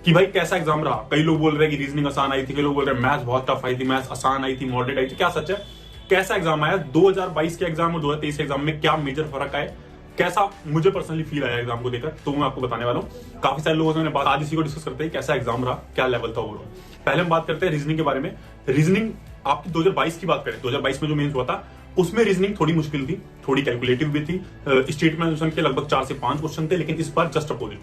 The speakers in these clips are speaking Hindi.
कि भाई कैसा एग्जाम रहा। कई लोग बोल रहे हैं कि रीजनिंग आसान आई थी, कई लोग बोल रहे हैं मैथ्स बहुत टफ आई थी, मैथ्स आसान आई थी, मॉडरेट आई थी। क्या सच है, कैसा एग्जाम आया, 2022 के एग्जाम और 2023 के एग्जाम में क्या मेजर फर्क आया, कैसा मुझे पर्सनली फील आया एग्जाम को देखकर, तो मैं आपको बताने वाला हूँ। काफी सारे लोगों से मैंने बात, आज इसी को डिस्कस करते हैं कैसा एग्जाम रहा, क्या लेवल था ओवरऑल। पहले हम बात करते हैं रीजनिंग के बारे में। रीजनिंग आपकी 2022 की बात करें, 2022 में जो मेंस हुआ था उसमें रीजनिंग थोड़ी मुश्किल थी, थोड़ी कैलकुलेटिव भी थी। स्टेटमेंट के लगभग 4 से 5 क्वेश्चन थे, लेकिन इस बार जस्ट अपोजिट,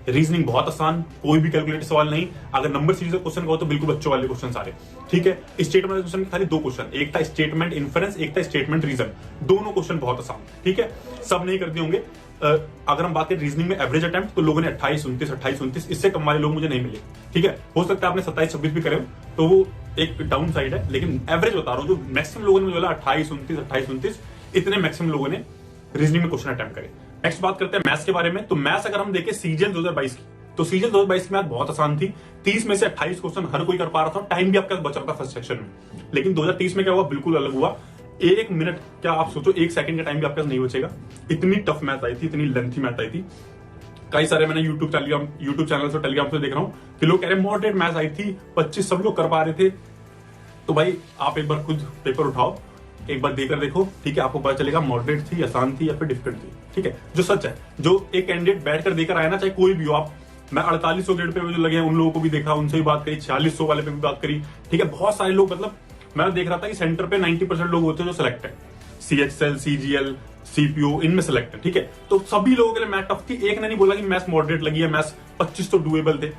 रीजनिंग बहुत आसान, कोई भी कैलकुलेटिव सवाल नहीं। अगर नंबर सीरीज का क्वेश्चन कहो तो बिल्कुल बच्चों वाले क्वेश्चन सारे, ठीक है। स्टेटमेंट क्वेश्चन के खाली 2 क्वेश्चन, एक था स्टेटमेंट इन्फरेंस, एक था स्टेटमेंट रीजन, दोनों क्वेश्चन बहुत आसान, ठीक है। सब नहीं करते होंगे। अगर हम बात करें रीजनिंग में एवरेज अटेम्प्ट, तो लोगों ने 28, 29, 28, 29, इससे कम वाले लोग मुझे नहीं मिले, ठीक है। हो सकता है आपने 27, 26 भी करे हो, तो वो एक डाउन साइड है, लेकिन एवरेज बता रहा हूं, जो मैक्सिमम लोगों ने मुझे बोला 28, 29, 28, 29, इतने मैक्सिमम लोगों ने रीजनिंग में क्वेश्चन अटेम्प्ट करे। नेक्स्ट बात करते हैं मैथ्स के बारे में। तो मैथ्स अगर हम देखें सीजन 2022 की, तो सीजन 2022 की मैथ बहुत आसान थी। 30 में से 28 क्वेश्चन हर कोई कर पा रहा था, टाइम भी आपका बच रहा था फर्स्ट सेक्शन में। लेकिन 2023 में क्या हुआ, बिल्कुल अलग हुआ। 1 मिनट, क्या आप सोचो 1 सेकंड का टाइम भी आपके पास नहीं बचेगा। इतनी टफ मैथ आई थी, इतनी लेंथी मैथ आई थी। कई सारे मैंने यूट्यूब चैनल से, टेलीग्राम से देख रहा हूं कि लोग कह रहे हैं मॉडरेट मैथ आई थी, 25 सब लोग कर पा रहे थे। तो भाई आप एक बार खुद पेपर उठाओ, एक बार देकर देखो, ठीक है, आपको पता चलेगा मॉडरेट थी, आसान थी या फिर डिफिकल्ट थी, ठीक है। जो सच है, जो एक कैंडिडेट बैठकर देकर आया ना, चाहे कोई भी हो आप, मैं 4800 ग्रेड पे जो लगे हैं उन लोगों को भी देखा, उनसे भी बात करी, 4600 वाले पे भी बात करी, ठीक है। बहुत सारे लोग, मतलब मैं देख रहा था कि सेंटर पे 90% लोग होते हैं जो सिलेक्ट है, CHL, CGL, CPO, इनमें सिलेक्ट है, ठीक है। तो सभी लोगों के लिए मैथ टफ थी। एक ने नहीं बोला कि मैथ्स मॉडरेट लगी है, मैथ्स 25 तो डुएबल थे,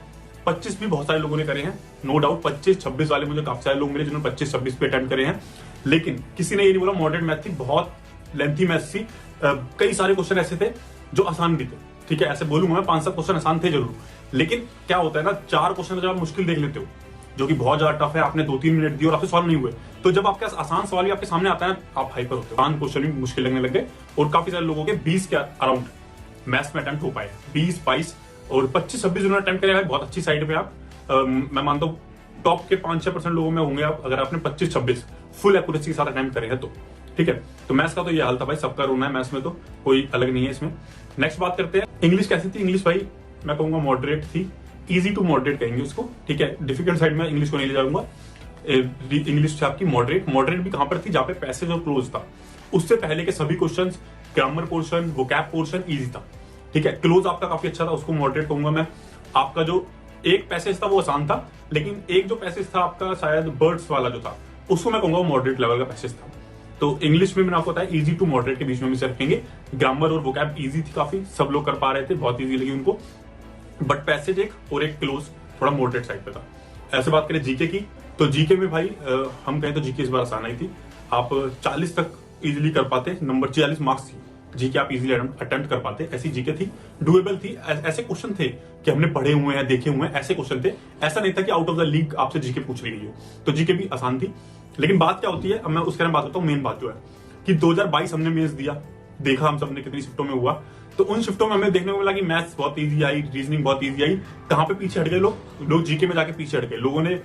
25 भी बहुत सारे लोगों ने करे हैं, नो डाउट। 25, 26 वाले मुझे काफी सारे लोग मिले जिन्होंने 25, 26 पे अटेम्प्ट करे हैं, लेकिन किसी ने ये नहीं बोला मॉडरेट मैथ थी, बहुत लेंथी मैथ थी। कई सारे क्वेश्चन ऐसे थे जो आसान भी थे, ठीक है। ऐसे बोलूंगा मैं 5-7 क्वेश्चन आसान थे जरूर, लेकिन क्या होता है ना, 4 क्वेश्चन जब आप मुश्किल देख लेते हो, जो कि बहुत ज्यादा टफ है, आपने 2-3 मिनट दिए और आपसे सॉल्व नहीं हुए, तो जब आपके आसान सवाल भी आपके सामने आता है, आप हाइपर होते हो। आसान क्वेश्चन भी मुश्किल लगने लग गए, और काफी सारे लोगों के 20 के अराउंड मैथ्स में अटेम्प्ट हो पाए, 20, 22 और 25, 26 जिन्होंने अटेम्प्ट किया है, बहुत अच्छी साइड पे आप। मैं मानता हूँ टॉप के 5-6% लोगों में होंगे आप, अगर आपने 25-26 फुल एक्यूरेसी के साथ अटेम्प्ट करे हैं तो, ठीक है। तो मैथ्स का तो ये हाल था भाई, सबका रोना है मैथ्स में, तो कोई अलग नहीं है इसमें। नेक्स्ट बात करते हैं इंग्लिश कैसी थी। इंग्लिश भाई मैं कहूंगा मॉडरेट थी, इजी टू मॉडरेट कहेंगे उसको, ठीक है। डिफिकल्ट साइड में इंग्लिश को नहीं ले जाऊंगा। इंग्लिश थी आपकी मॉडरेट। मॉडरेट भी कहां पर थी, जहां पे पैसेज और क्लोज था, उससे पहले के सभी questions, grammar portion, vocab portion easy था, ठीक है। क्लोज आपका काफी अच्छा था, उसको मॉडरेट कहूंगा मैं। आपका जो एक पैसेज था वो आसान था, लेकिन एक जो पैसेज था आपका शायद बर्ड्स वाला जो था, उसको मैं कहूंगा मॉडरेट लेवल का पैसेज था। तो इंग्लिश में मैंने आपको बताया इजी टू मॉडरेट के बीच में से रखेंगे। ग्रामर और वोकैब इजी थी काफी, सब लोग कर पा रहे थे, बहुत इजी लगी उनको, बट पैसेज एक और एक क्लोज थोड़ा मॉडरेट साइड पे था। ऐसे बात करें जीके की, तो जीके में भाई हम कहें तो जीके इस बार आसान आई थी। आप 40 तक इजीली कर पाते, नंबर 46 मार्क्स थी, जीके आप इजीली अटेम्प्ट कर पाते, ऐसी जीके थी, डुएबल थी। ऐसे क्वेश्चन थे कि हमने पढ़े हुए हैं, देखे हुए हैं, ऐसे क्वेश्चन थे। ऐसा नहीं था कि आउट ऑफ द लीग आपसे जीके पूछ ली गई हो, तो जीके भी आसान थी। लेकिन बात क्या होती है, अब मैं उसके बारे में बात करता हूँ। मेन बात जो है कि 2022 हमने मेंस दिया, देखा हम सबने कितनी शिफ्टों में हुआ, तो उन शिफ्टों में हमें देखने को मिला कि मैथ्स बहुत इजी आई, रीजनिंग बहुत इजी आई। कहां पे पीछे हट गए लोग जीके में जाके पीछे हट गए, लोगों ने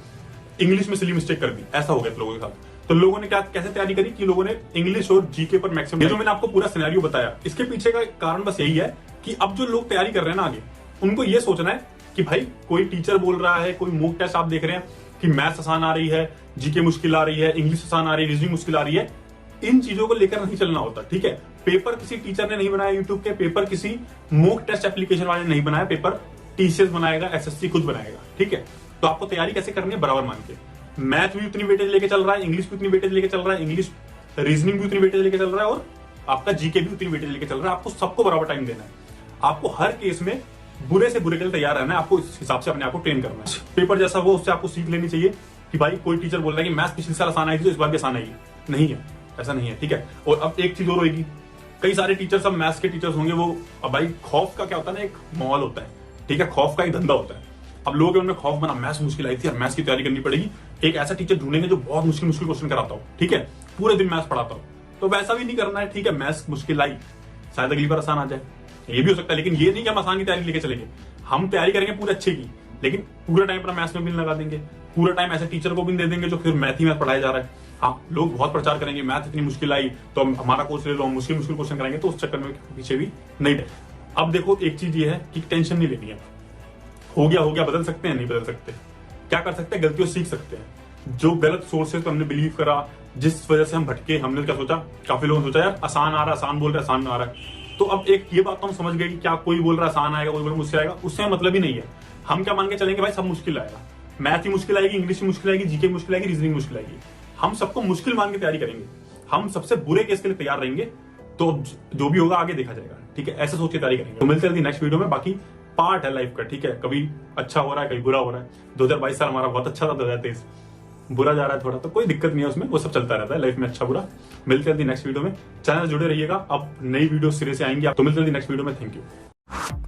इंग्लिश में सिली मिस्टेक कर दी, ऐसा हो गया लोगों के साथ। तो लोगों ने कैसे तैयारी करी कि लोगों ने इंग्लिश और जीके पर मैक्सिमम, ये जो मैंने आपको पूरा सिनेरियो बताया, इसके पीछे का कारण बस यही है कि अब जो लोग तैयारी कर रहे हैं ना आगे, उनको ये सोचना है कि भाई कोई टीचर बोल रहा है, कोई मॉक टेस्ट आप देख रहे हैं कि मैथ्स आसान आ रही है, जीके मुश्किल आ रही है, इंग्लिश आसान आ रही है, रीजनिंग मुश्किल आ रही है, इन चीजों को लेकर नहीं चलना होता, ठीक है। पेपर किसी टीचर ने नहीं बनाया यूट्यूब के, पेपर किसी मॉक टेस्ट एप्लीकेशन वाले ने नहीं बनाया, पेपर टीसीएस बनाएगा, एसएससी खुद बनाएगा, ठीक है। तो आपको तैयारी कैसे करनी है, बराबर मान के। मैथ भी उतनी वेटेज लेके चल रहा है, इंग्लिश भी उतनी वेटेज लेके चल रहा है, इंग्लिश रीजनिंग भी उतनी वेटेज लेके चल रहा है, और आपका जीके भी उतनी वेटेज लेके चल रहा है। आपको सबको बराबर टाइम देना है, आपको हर केस में बुरे से बुरे के लिए तैयार रहना है, आपको इस हिसाब से अपने आप को ट्रेन करना है। पेपर जैसा वो, उससे आपको सीख लेनी चाहिए कि भाई कोई टीचर बोल रहा है कि मैथ्स पिछले साल आसान आई थी तो इस बार भी आसान आएगी, नहीं है, ऐसा नहीं है, ठीक है। और अब एक चीज और होगी, कई सारे टीचर्स, अब मैथ्स के टीचर्स होंगे, वो अब भाई खौफ का क्या होता है ना, एक माहौल होता है, ठीक है, खौफ का एक धंधा होता है। अब लोगों के उनमें खौफ बना, मैथ्स मुश्किल आई थी और मैथ्स की तैयारी करनी पड़ेगी, एक ऐसा टीचर ढूंढेंगे जो बहुत मुश्किल क्वेश्चन कराता हो, ठीक है, पूरे दिन मैथ्स पढ़ाता हो। तो वैसा भी नहीं करना है, ठीक है, मैथ्स मुश्किल आई, शायद अगली बार आसान आ जाए, ये भी हो सकता है। लेकिन ये नहीं कि हम आसान की तैयारी लेके चलेंगे, हम तैयारी करेंगे पूरे अच्छे की, लेकिन पूरा टाइम अपना मैथ्स में भी लगा देंगे, पूरा टाइम ऐसे टीचर को भी दे देंगे जो फिर मैथ ही मैथ पढ़ाया जा रहा है। हाँ, लोग बहुत प्रचार करेंगे मैथ इतनी मुश्किल आई तो हमारा कोर्स ले लो, हम मुश्किल क्वेश्चन कराएंगे, तो उस चक्कर में पीछे भी नहीं रहे। अब देखो एक चीज ये है कि टेंशन नहीं लेनी है, हो गया बदल सकते हैं? नहीं बदल सकते। क्या कर सकते हैं? गलतियों सीख सकते हैं। जो गलत सोर्सेज पे हमने बिलीव करा, जिस वजह से हम भटके, हमने क्या सोचा, काफी लोगों ने सोचा यार आसान आ रहा है, आसान बोल रहे, आसान आ रहा है। तो अब एक ये बात तो हम समझ गए कि क्या कोई बोल रहा है आसान आएगा, कोई बोल रहा मुझसे आएगा, उससे मतलब ही नहीं है। हम क्या मान के चलेंगे भाई सब मुश्किल आएगा, मैथ ही मुश्किल आएगी, इंग्लिश ही मुश्किल आएगी, जीके मुश्किल आएगी, रीजनिंग मुश्किल आएगी। हम सबको मुश्किल मान के तैयारी करेंगे, हम सबसे बुरे केस के लिए तैयार रहेंगे, तो जो भी होगा आगे देखा जाएगा। ठीक है, ऐसे सोच के तैयारी करेंगे। तो मिलते हैं नेक्स्ट वीडियो में। बाकी पार्ट है लाइफ का, ठीक है, कभी अच्छा हो रहा है, कभी बुरा हो रहा है। 2022 साल हमारा बहुत अच्छा था, 2023 बुरा जा रहा है थोड़ा, तो कोई दिक्कत नहीं है उसमें, वो सब चलता रहता है लाइफ में, अच्छा बुरा। मिलते हैं नेक्स्ट वीडियो में, चैनल जुड़े रहिएगा, अब नई वीडियो सिरे से आएंगी। तो मिलते हैं नेक्स्ट वीडियो में, थैंक यू।